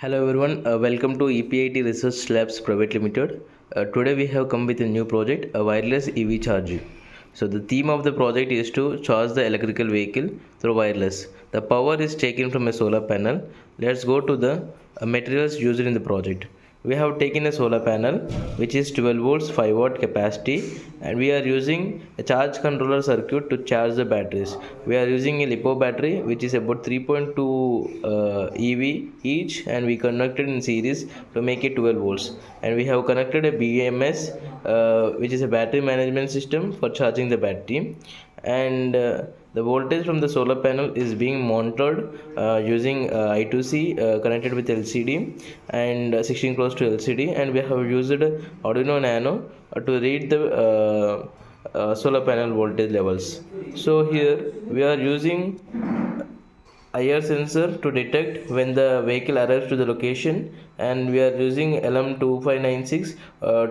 Hello everyone, welcome to EPIT Research Labs Private Limited. Today we have come with a new project, a wireless EV charging. So the theme of the project is to charge the electrical vehicle through wireless. The power is taken from a solar panel. Let's go to the materials used in the project. We have taken a solar panel which is 12 volts 5 watt capacity, and we are using a charge controller circuit to charge the batteries. We are using a lipo battery which is about 3.2 EV each, and we connected in series to make it 12 volts, and we have connected a BMS which is a battery management system for charging the battery. And the voltage from the solar panel is being monitored using I2C connected with LCD, and 16 close to LCD, and we have used Arduino Nano to read the solar panel voltage levels. So here we are using IR sensor to detect when the vehicle arrives to the location, and we are using LM2596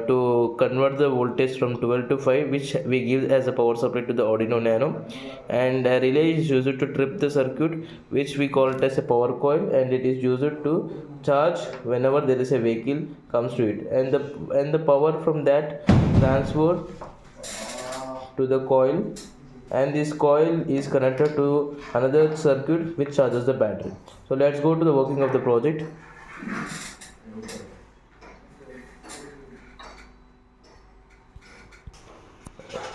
to convert the voltage from 12 to 5, which we give as a power supply to the Arduino Nano. And a relay is used to trip the circuit, which we call it as a power coil, and it is used to charge whenever there is a vehicle comes to it, and the power from that transfer to the coil, and this coil is connected to another circuit which charges the battery. So let's go to the working of the project.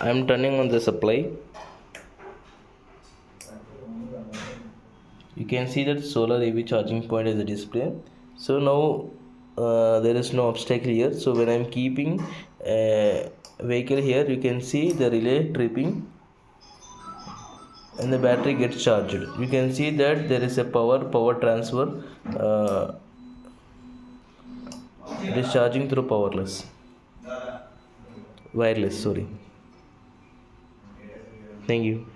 I am turning on the supply. You can see that solar EV charging point is the display. So now there is no obstacle here. So when I am keeping a vehicle here, you can see the relay tripping and the battery gets charged. You can see that there is a power transfer. It is charging through wireless. Sorry. Thank you.